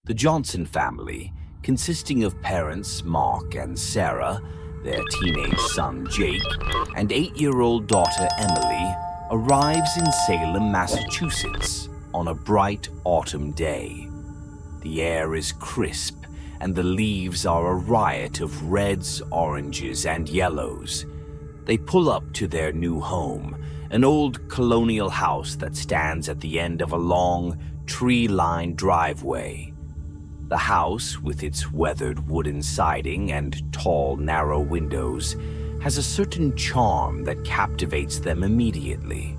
The Johnson family, consisting of parents Mark and Sarah, their teenage son Jake, and 8-year-old daughter Emily, arrives in Salem, Massachusetts on a bright autumn day. The air is crisp and the leaves are a riot of reds, oranges, and yellows. They pull up to their new home, an old colonial house that stands at the end of a long, tree-lined driveway. The house, with its weathered wooden siding and tall, narrow windows, has a certain charm that captivates them immediately.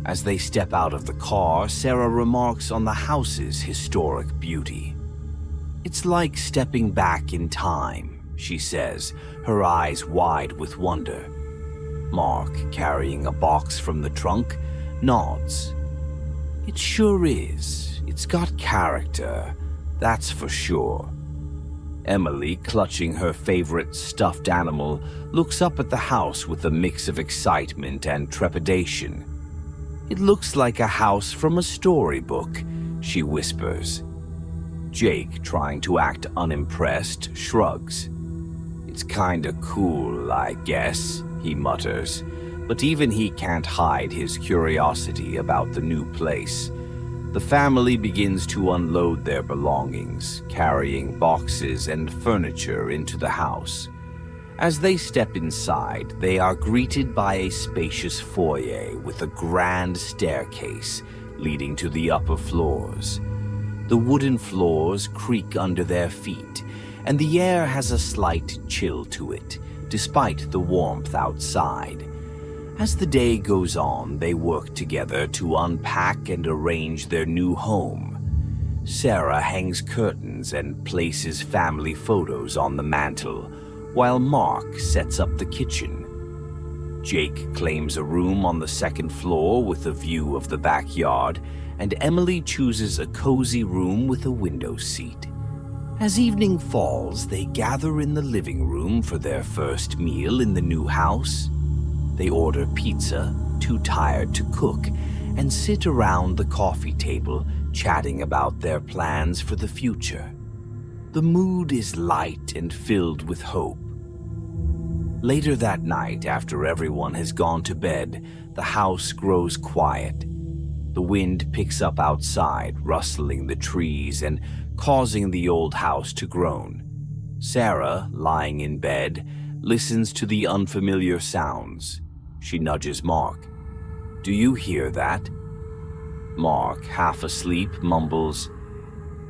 As they step out of the car, Sarah remarks on the house's historic beauty. "It's like stepping back in time," she says, her eyes wide with wonder. Mark, carrying a box from the trunk, nods. "It sure is. It's got character. That's for sure." Emily, clutching her favorite stuffed animal, looks up at the house with a mix of excitement and trepidation. "It looks like a house from a storybook," she whispers. Jake, trying to act unimpressed, shrugs. "It's kinda cool, I guess," he mutters, but even he can't hide his curiosity about the new place. The family begins to unload their belongings, carrying boxes and furniture into the house. As they step inside, they are greeted by a spacious foyer with a grand staircase leading to the upper floors. The wooden floors creak under their feet, and the air has a slight chill to it, despite the warmth outside. As the day goes on, they work together to unpack and arrange their new home. Sarah hangs curtains and places family photos on the mantel, while Mark sets up the kitchen. Jake claims a room on the second floor with a view of the backyard, and Emily chooses a cozy room with a window seat. As evening falls, they gather in the living room for their first meal in the new house. They order pizza, too tired to cook, and sit around the coffee table chatting about their plans for the future. The mood is light and filled with hope. Later that night, after everyone has gone to bed, the house grows quiet. The wind picks up outside, rustling the trees and causing the old house to groan. Sarah, lying in bed, listens to the unfamiliar sounds. She nudges Mark. "Do you hear that?" Mark, half asleep, mumbles,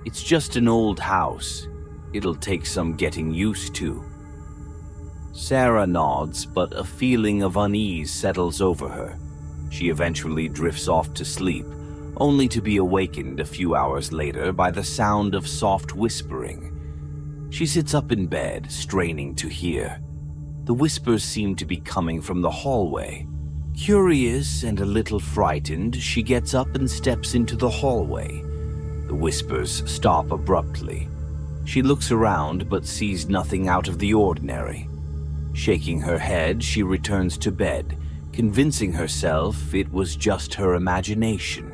"It's just an old house. It'll take some getting used to." Sarah nods, but a feeling of unease settles over her. She eventually drifts off to sleep, only to be awakened a few hours later by the sound of soft whispering. She sits up in bed, straining to hear. The whispers seem to be coming from the hallway. Curious and a little frightened, she gets up and steps into the hallway. The whispers stop abruptly. She looks around but sees nothing out of the ordinary. Shaking her head, she returns to bed, convincing herself it was just her imagination.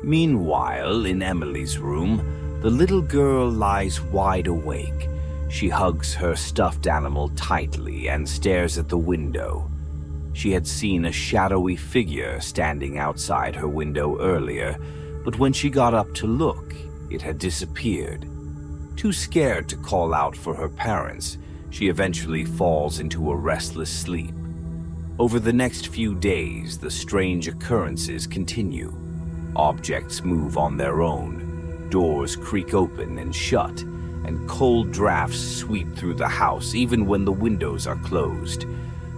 Meanwhile, in Emily's room, the little girl lies wide awake. She hugs her stuffed animal tightly and stares at the window. She had seen a shadowy figure standing outside her window earlier, but when she got up to look, it had disappeared. Too scared to call out for her parents, she eventually falls into a restless sleep. Over the next few days, the strange occurrences continue. Objects move on their own, doors creak open and shut, and cold drafts sweep through the house even when the windows are closed.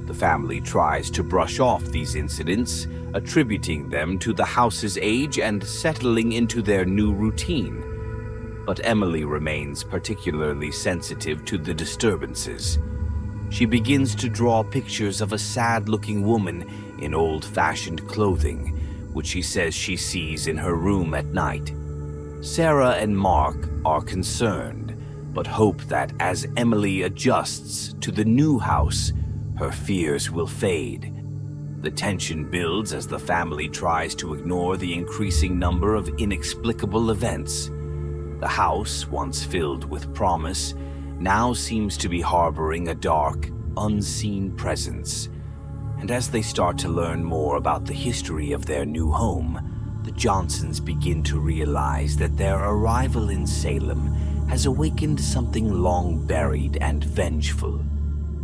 The family tries to brush off these incidents, attributing them to the house's age and settling into their new routine. But Emily remains particularly sensitive to the disturbances. She begins to draw pictures of a sad-looking woman in old-fashioned clothing, which she says she sees in her room at night. Sarah and Mark are concerned, but hope that as Emily adjusts to the new house, her fears will fade. The tension builds as the family tries to ignore the increasing number of inexplicable events. The house, once filled with promise, now seems to be harboring a dark, unseen presence. And as they start to learn more about the history of their new home, the Johnsons begin to realize that their arrival in Salem has awakened something long buried and vengeful.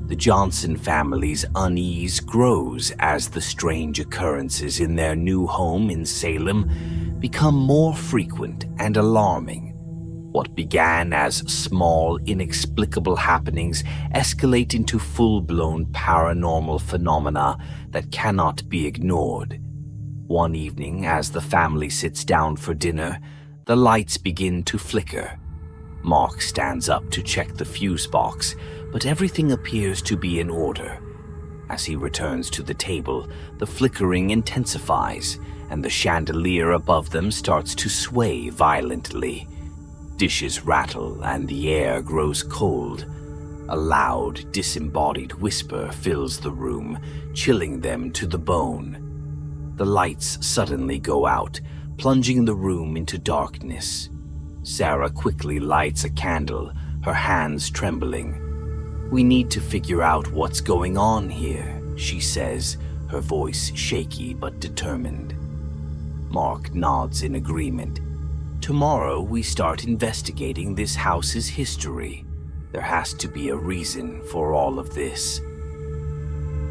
The Johnson family's unease grows as the strange occurrences in their new home in Salem become more frequent and alarming. What began as small, inexplicable happenings escalate into full-blown paranormal phenomena that cannot be ignored. One evening, as the family sits down for dinner, the lights begin to flicker. Mark stands up to check the fuse box, but everything appears to be in order. As he returns to the table, the flickering intensifies, and the chandelier above them starts to sway violently. Dishes rattle and the air grows cold. A loud, disembodied whisper fills the room, chilling them to the bone. The lights suddenly go out, plunging the room into darkness. Sarah quickly lights a candle, her hands trembling. "We need to figure out what's going on here," she says, her voice shaky but determined. Mark nods in agreement. "Tomorrow we start investigating this house's history. There has to be a reason for all of this."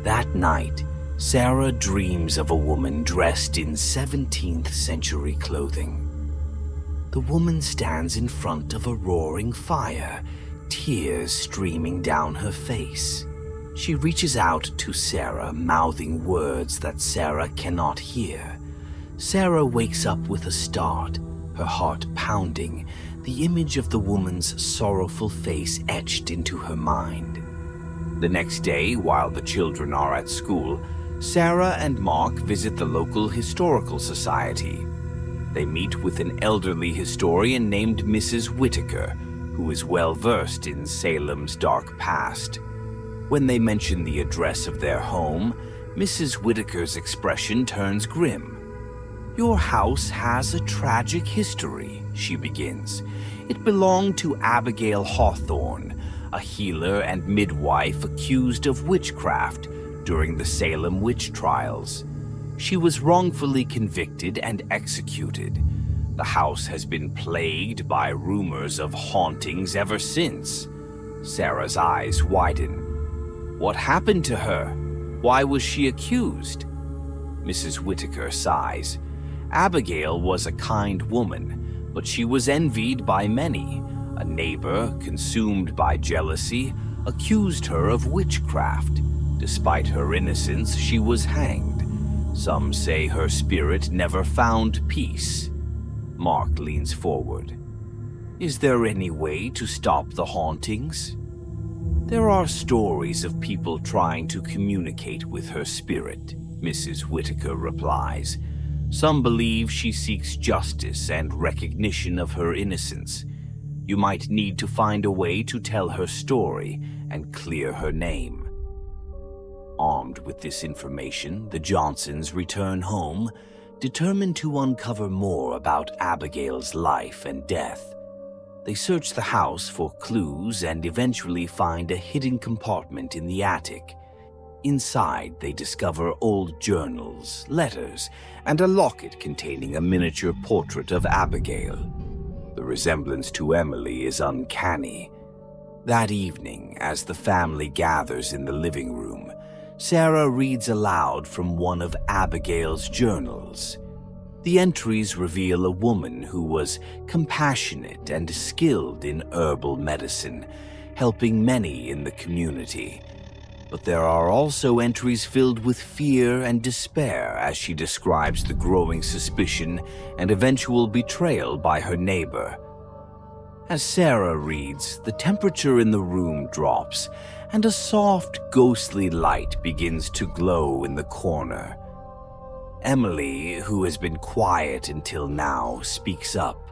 That night, Sarah dreams of a woman dressed in 17th century clothing. The woman stands in front of a roaring fire, tears streaming down her face. She reaches out to Sarah, mouthing words that Sarah cannot hear. Sarah wakes up with a start, her heart pounding, the image of the woman's sorrowful face etched into her mind. The next day, while the children are at school, Sarah and Mark visit the local historical society. They meet with an elderly historian named Mrs. Whitaker, who is well versed in Salem's dark past. When they mention the address of their home, Mrs. Whitaker's expression turns grim. "Your house has a tragic history," she begins. "It belonged to Abigail Hawthorne, a healer and midwife accused of witchcraft during the Salem witch trials. She was wrongfully convicted and executed. The house has been plagued by rumors of hauntings ever since." Sarah's eyes widen. "What happened to her? Why was she accused?" Mrs. Whitaker sighs. "Abigail was a kind woman, but she was envied by many. A neighbor, consumed by jealousy, accused her of witchcraft. Despite her innocence, she was hanged. Some say her spirit never found peace." Mark leans forward. "Is there any way to stop the hauntings?" "There are stories of people trying to communicate with her spirit," Mrs. Whitaker replies. "Some believe she seeks justice and recognition of her innocence. You might need to find a way to tell her story and clear her name." Armed with this information, the Johnsons return home, determined to uncover more about Abigail's life and death. They search the house for clues and eventually find a hidden compartment in the attic. Inside, they discover old journals, letters, and a locket containing a miniature portrait of Abigail. The resemblance to Emily is uncanny. That evening, as the family gathers in the living room, Sarah reads aloud from one of Abigail's journals. The entries reveal a woman who was compassionate and skilled in herbal medicine, helping many in the community. But there are also entries filled with fear and despair as she describes the growing suspicion and eventual betrayal by her neighbor. As Sarah reads, the temperature in the room drops, and a soft, ghostly light begins to glow in the corner. Emily, who has been quiet until now, speaks up.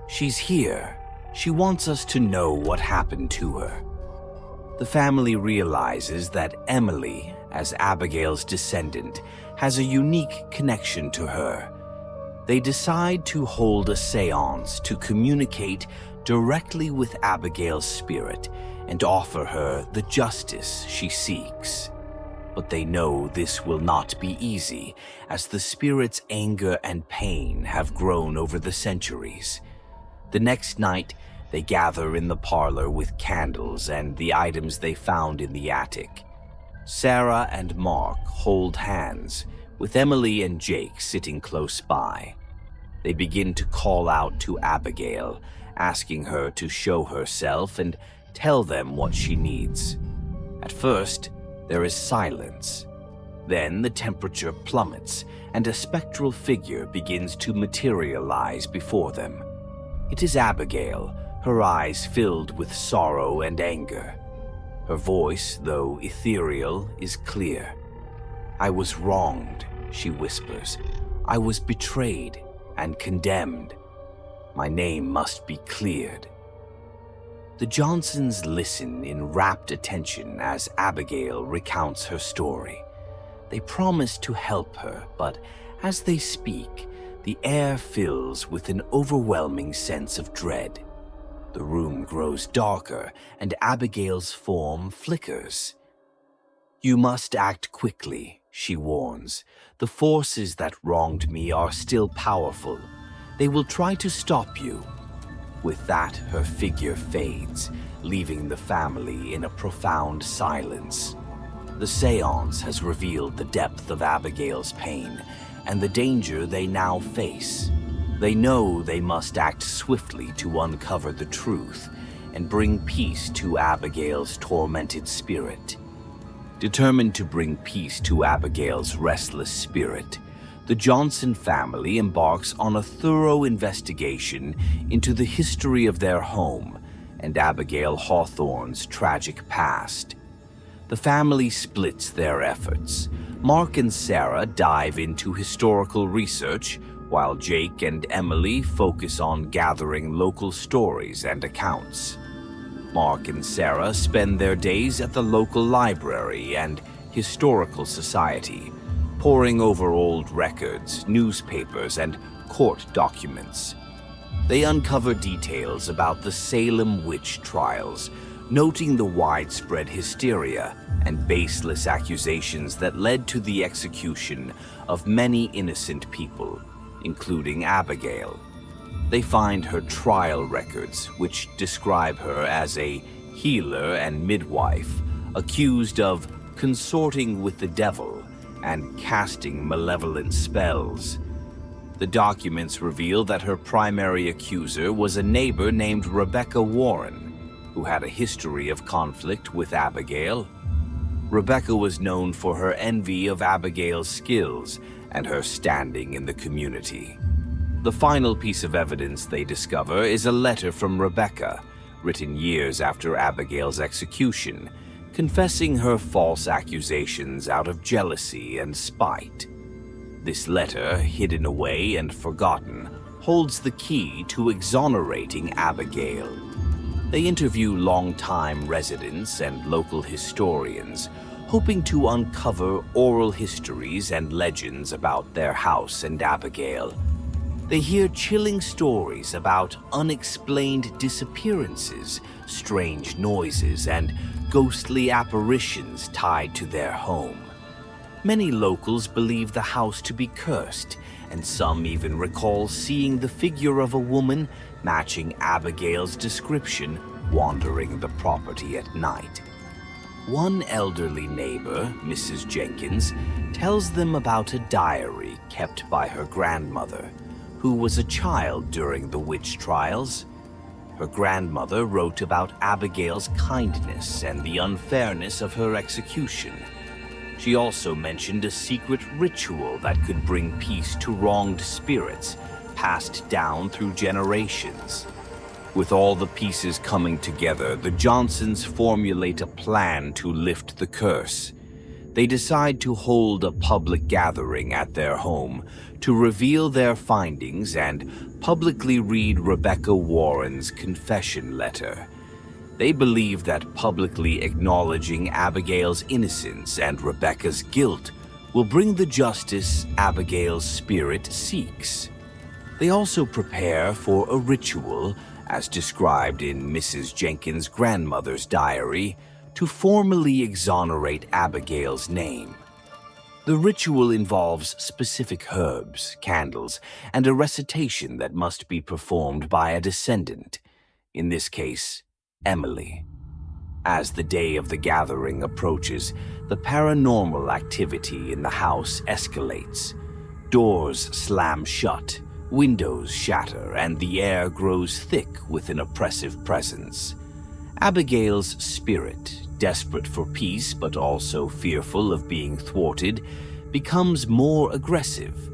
"She's here. She wants us to know what happened to her." The family realizes that Emily, as Abigail's descendant, has a unique connection to her. They decide to hold a seance to communicate directly with Abigail's spirit and offer her the justice she seeks. But they know this will not be easy, as the spirit's anger and pain have grown over the centuries. The next night, they gather in the parlor with candles and the items they found in the attic. Sarah and Mark hold hands, with Emily and Jake sitting close by. They begin to call out to Abigail, asking her to show herself and tell them what she needs. At first, there is silence. Then the temperature plummets, and a spectral figure begins to materialize before them. It is Abigail, her eyes filled with sorrow and anger. Her voice, though ethereal, is clear. "I was wronged," she whispers. "I was betrayed and condemned. My name must be cleared." The Johnsons listen in rapt attention as Abigail recounts her story. They promise to help her, but as they speak, the air fills with an overwhelming sense of dread. The room grows darker, and Abigail's form flickers. "You must act quickly," she warns. "The forces that wronged me are still powerful. They will try to stop you." With that, her figure fades, leaving the family in a profound silence. The seance has revealed the depth of Abigail's pain and the danger they now face. They know they must act swiftly to uncover the truth and bring peace to Abigail's tormented spirit. Determined to bring peace to Abigail's restless spirit, the Johnson family embarks on a thorough investigation into the history of their home and Abigail Hawthorne's tragic past. The family splits their efforts. Mark and Sarah dive into historical research, while Jake and Emily focus on gathering local stories and accounts. Mark and Sarah spend their days at the local library and historical society, poring over old records, newspapers, and court documents. They uncover details about the Salem witch trials, noting the widespread hysteria and baseless accusations that led to the execution of many innocent people, including Abigail. They find her trial records, which describe her as a healer and midwife, accused of consorting with the devil and casting malevolent spells. The documents reveal that her primary accuser was a neighbor named Rebecca Warren, who had a history of conflict with Abigail. Rebecca was known for her envy of Abigail's skills and her standing in the community. The final piece of evidence they discover is a letter from Rebecca, written years after Abigail's execution, confessing her false accusations out of jealousy and spite. This letter, hidden away and forgotten, holds the key to exonerating Abigail. They interview longtime residents and local historians, hoping to uncover oral histories and legends about their house and Abigail. They hear chilling stories about unexplained disappearances, strange noises, and ghostly apparitions tied to their home. Many locals believe the house to be cursed, and some even recall seeing the figure of a woman matching Abigail's description wandering the property at night. One elderly neighbor, Mrs. Jenkins, tells them about a diary kept by her grandmother, who was a child during the witch trials. Her grandmother wrote about Abigail's kindness and the unfairness of her execution. She also mentioned a secret ritual that could bring peace to wronged spirits, passed down through generations. With all the pieces coming together, the Johnsons formulate a plan to lift the curse. They decide to hold a public gathering at their home to reveal their findings and publicly read Rebecca Warren's confession letter. They believe that publicly acknowledging Abigail's innocence and Rebecca's guilt will bring the justice Abigail's spirit seeks. They also prepare for a ritual, as described in Mrs. Jenkins' grandmother's diary, to formally exonerate Abigail's name. The ritual involves specific herbs, candles, and a recitation that must be performed by a descendant, in this case, Emily. As the day of the gathering approaches, the paranormal activity in the house escalates. Doors slam shut, windows shatter, and the air grows thick with an oppressive presence. Abigail's spirit, desperate for peace but also fearful of being thwarted, becomes more aggressive.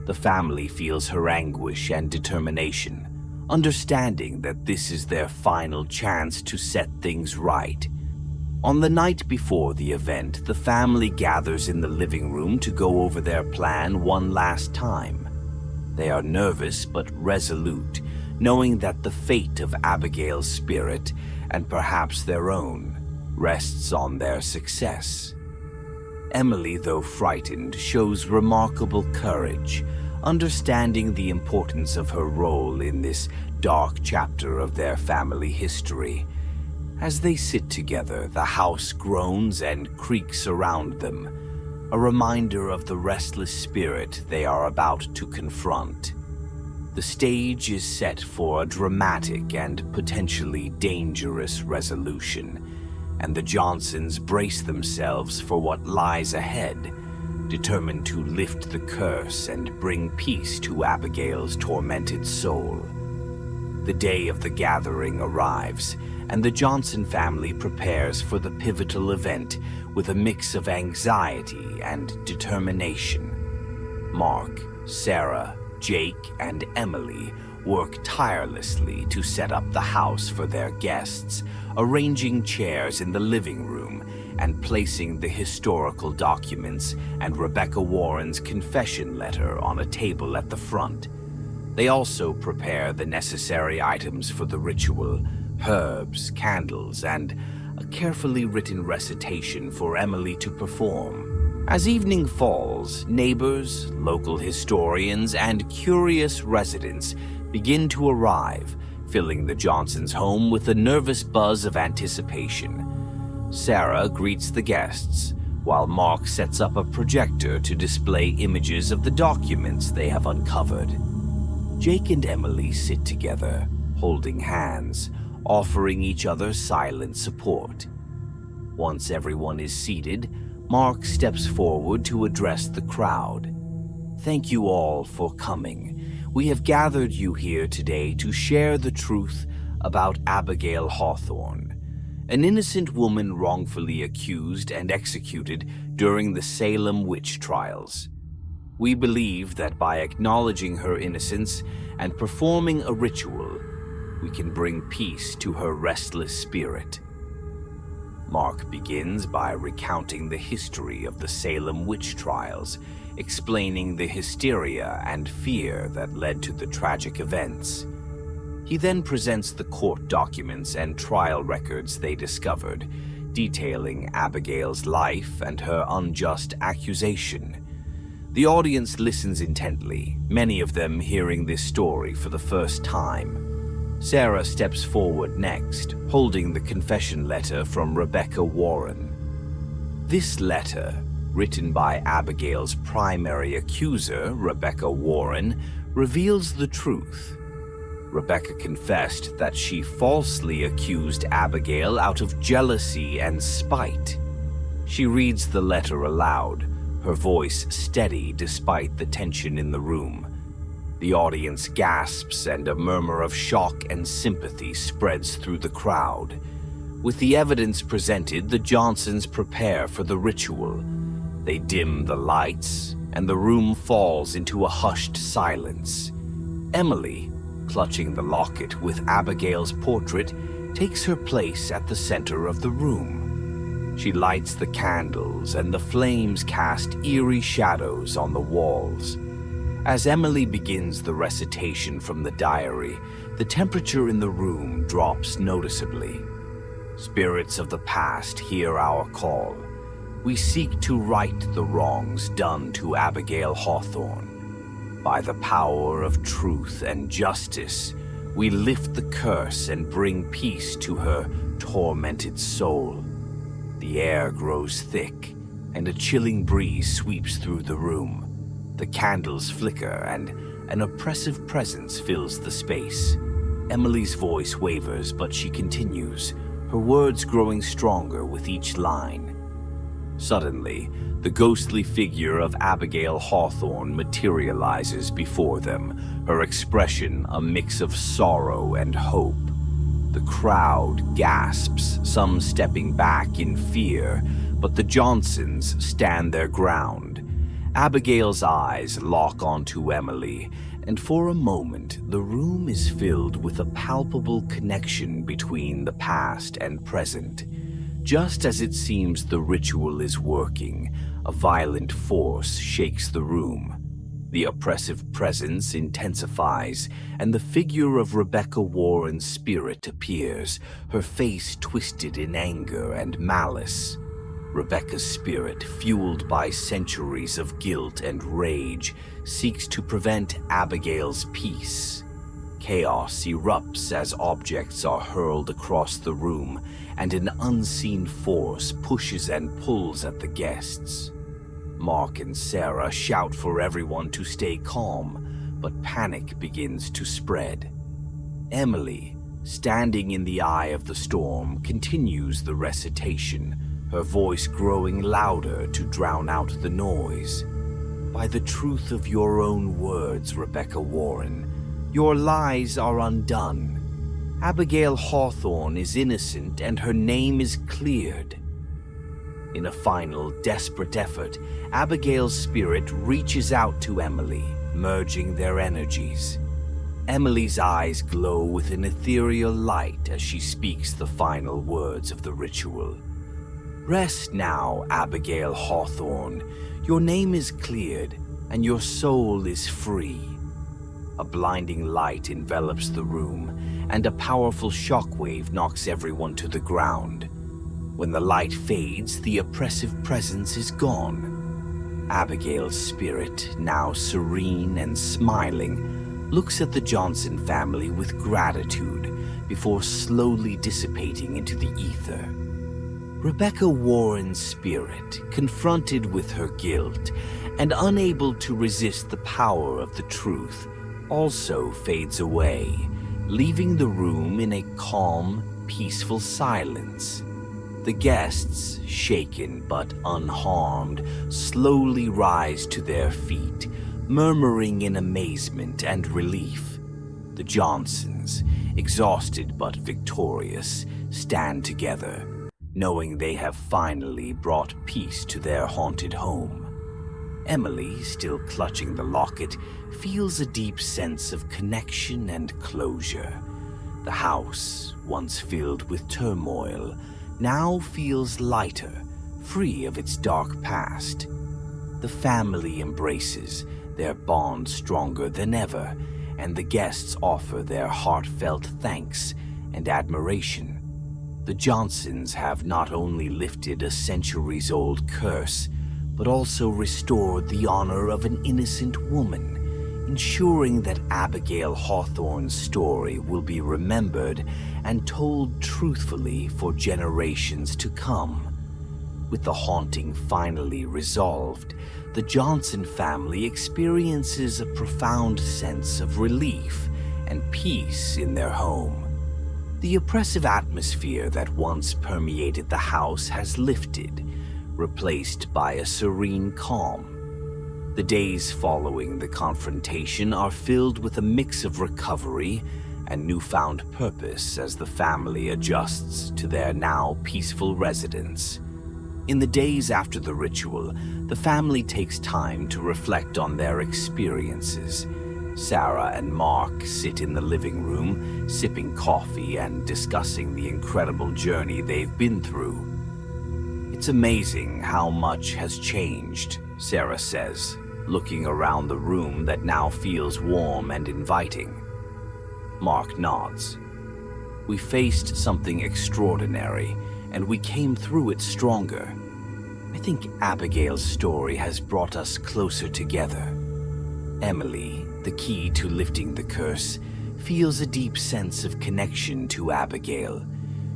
The family feels her anguish and determination, understanding that this is their final chance to set things right. On the night before the event, the family gathers in the living room to go over their plan one last time. They are nervous but resolute, knowing that the fate of Abigail's spirit, and perhaps their own, rests on their success. Emily, though frightened, shows remarkable courage, understanding the importance of her role in this dark chapter of their family history. As they sit together, the house groans and creaks around them, a reminder of the restless spirit they are about to confront. The stage is set for a dramatic and potentially dangerous resolution, and the Johnsons brace themselves for what lies ahead, determined to lift the curse and bring peace to Abigail's tormented soul. The day of the gathering arrives, and the Johnson family prepares for the pivotal event with a mix of anxiety and determination. Mark, Sarah, Jake, and Emily work tirelessly to set up the house for their guests, arranging chairs in the living room and placing the historical documents and Rebecca Warren's confession letter on a table at the front. They also prepare the necessary items for the ritual, herbs, candles, and a carefully written recitation for Emily to perform. As evening falls, neighbors, local historians, and curious residents begin to arrive, filling the Johnsons' home with a nervous buzz of anticipation. Sarah greets the guests, while Mark sets up a projector to display images of the documents they have uncovered. Jake and Emily sit together, holding hands, offering each other silent support. Once everyone is seated, Mark steps forward to address the crowd. "Thank you all for coming. We have gathered you here today to share the truth about Abigail Hawthorne, an innocent woman wrongfully accused and executed during the Salem witch trials. We believe that by acknowledging her innocence and performing a ritual, we can bring peace to her restless spirit." Mark begins by recounting the history of the Salem witch trials, explaining the hysteria and fear that led to the tragic events. He then presents the court documents and trial records they discovered, detailing Abigail's life and her unjust accusation. The audience listens intently, many of them hearing this story for the first time. Sarah steps forward next, holding the confession letter from Rebecca Warren. This letter, written by Abigail's primary accuser, Rebecca Warren, reveals the truth. Rebecca confessed that she falsely accused Abigail out of jealousy and spite. She reads the letter aloud, her voice steady despite the tension in the room. The audience gasps and a murmur of shock and sympathy spreads through the crowd. With the evidence presented, the Johnsons prepare for the ritual. They dim the lights, and the room falls into a hushed silence. Emily, clutching the locket with Abigail's portrait, takes her place at the center of the room. She lights the candles, and the flames cast eerie shadows on the walls. As Emily begins the recitation from the diary, the temperature in the room drops noticeably. Spirits of the past hear our call. We seek to right the wrongs done to Abigail Hawthorne. By the power of truth and justice, we lift the curse and bring peace to her tormented soul. The air grows thick, and a chilling breeze sweeps through the room. The candles flicker, and an oppressive presence fills the space. Emily's voice wavers, but she continues, her words growing stronger with each line. Suddenly, the ghostly figure of Abigail Hawthorne materializes before them, her expression a mix of sorrow and hope. The crowd gasps, some stepping back in fear, but the Johnsons stand their ground. Abigail's eyes lock onto Emily, and for a moment the room is filled with a palpable connection between the past and present. Just as it seems the ritual is working, a violent force shakes the room. The oppressive presence intensifies, and the figure of Rebecca Warren's spirit appears, her face twisted in anger and malice. Rebecca's spirit, fueled by centuries of guilt and rage, seeks to prevent Abigail's peace. Chaos erupts as objects are hurled across the room, and an unseen force pushes and pulls at the guests. Mark and Sarah shout for everyone to stay calm, but panic begins to spread. Emily, standing in the eye of the storm, continues the recitation, her voice growing louder to drown out the noise. By the truth of your own words, Rebecca Warren, your lies are undone. Abigail Hawthorne is innocent and her name is cleared. In a final, desperate effort, Abigail's spirit reaches out to Emily, merging their energies. Emily's eyes glow with an ethereal light as she speaks the final words of the ritual. Rest now, Abigail Hawthorne. Your name is cleared, and your soul is free. A blinding light envelops the room, and a powerful shockwave knocks everyone to the ground. When the light fades, the oppressive presence is gone. Abigail's spirit, now serene and smiling, looks at the Johnson family with gratitude before slowly dissipating into the ether. Rebecca Warren's spirit, confronted with her guilt and unable to resist the power of the truth, also fades away, leaving the room in a calm, peaceful silence. The guests, shaken but unharmed, slowly rise to their feet, murmuring in amazement and relief. The Johnsons, exhausted but victorious, stand together, knowing they have finally brought peace to their haunted home. Emily, still clutching the locket, feels a deep sense of connection and closure. The house, once filled with turmoil, now feels lighter, free of its dark past. The family embraces, their bond stronger than ever, and the guests offer their heartfelt thanks and admiration. The Johnsons have not only lifted a centuries-old curse, but also restored the honor of an innocent woman, ensuring that Abigail Hawthorne's story will be remembered and told truthfully for generations to come. With the haunting finally resolved, the Johnson family experiences a profound sense of relief and peace in their home. The oppressive atmosphere that once permeated the house has lifted, replaced by a serene calm. The days following the confrontation are filled with a mix of recovery and newfound purpose as the family adjusts to their now peaceful residence. In the days after the ritual, the family takes time to reflect on their experiences. Sarah and Mark sit in the living room, sipping coffee and discussing the incredible journey they've been through. It's amazing how much has changed, Sarah says, looking around the room that now feels warm and inviting. Mark nods. We faced something extraordinary, and we came through it stronger. I think Abigail's story has brought us closer together. Emily, the key to lifting the curse, feels a deep sense of connection to Abigail.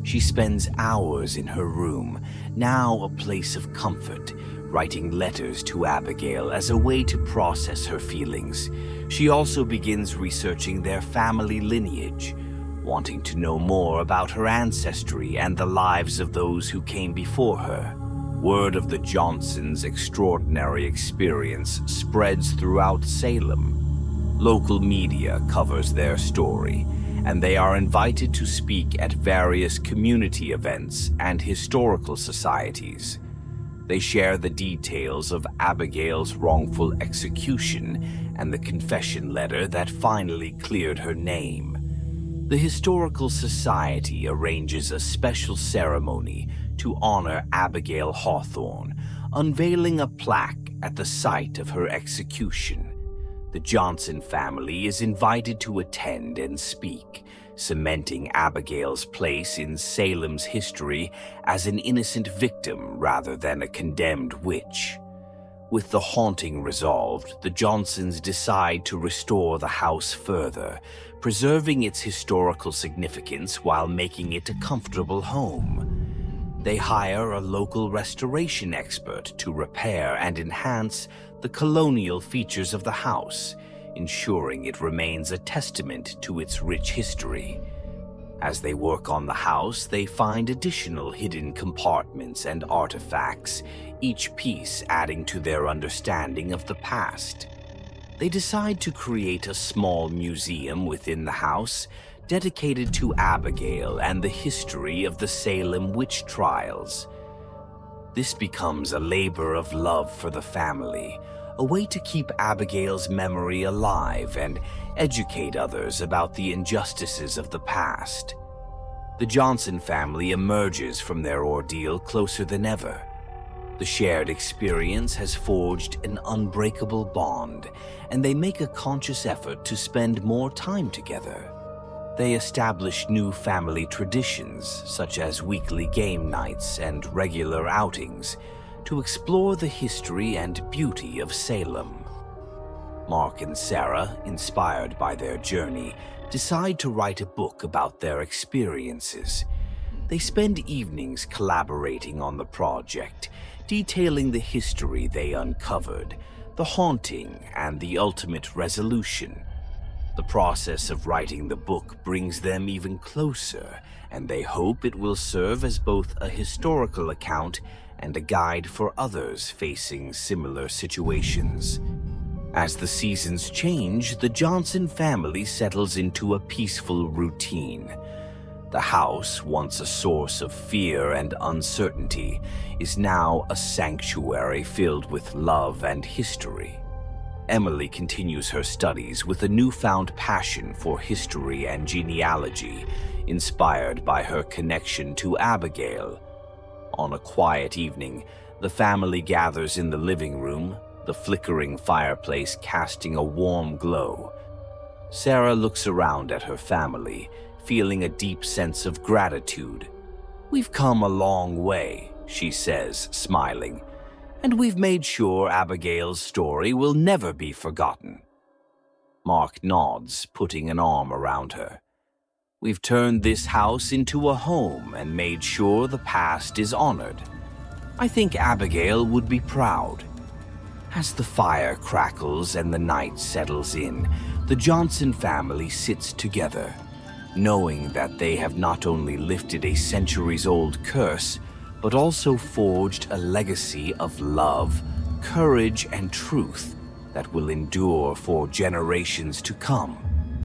She spends hours in her room, now a place of comfort, writing letters to Abigail as a way to process her feelings. She also begins researching their family lineage, wanting to know more about her ancestry and the lives of those who came before her. Word of the Johnsons' extraordinary experience spreads throughout Salem. Local media covers their story, and they are invited to speak at various community events and historical societies. They share the details of Abigail's wrongful execution and the confession letter that finally cleared her name. The Historical Society arranges a special ceremony to honor Abigail Hawthorne, unveiling a plaque at the site of her execution. The Johnson family is invited to attend and speak, cementing Abigail's place in Salem's history as an innocent victim rather than a condemned witch. With the haunting resolved, the Johnsons decide to restore the house further, preserving its historical significance while making it a comfortable home. They hire a local restoration expert to repair and enhance the colonial features of the house, ensuring it remains a testament to its rich history. As they work on the house, they find additional hidden compartments and artifacts, each piece adding to their understanding of the past. They decide to create a small museum within the house, dedicated to Abigail and the history of the Salem witch trials. This becomes a labor of love for the family, a way to keep Abigail's memory alive and educate others about the injustices of the past. The Johnson family emerges from their ordeal closer than ever. The shared experience has forged an unbreakable bond, and they make a conscious effort to spend more time together. They establish new family traditions, such as weekly game nights and regular outings, to explore the history and beauty of Salem. Mark and Sarah, inspired by their journey, decide to write a book about their experiences. They spend evenings collaborating on the project, detailing the history they uncovered, the haunting, and the ultimate resolution. The process of writing the book brings them even closer, and they hope it will serve as both a historical account and a guide for others facing similar situations. As the seasons change, the Johnson family settles into a peaceful routine. The house, once a source of fear and uncertainty, is now a sanctuary filled with love and history. Emily continues her studies with a newfound passion for history and genealogy, inspired by her connection to Abigail. On a quiet evening, the family gathers in the living room, the flickering fireplace casting a warm glow. Sarah looks around at her family, feeling a deep sense of gratitude. "We've come a long way," she says, smiling, "and we've made sure Abigail's story will never be forgotten." Mark nods, putting an arm around her. "We've turned this house into a home and made sure the past is honored. I think Abigail would be proud." As the fire crackles and the night settles in, the Johnson family sits together, knowing that they have not only lifted a centuries-old curse, but also forged a legacy of love, courage, and truth that will endure for generations to come.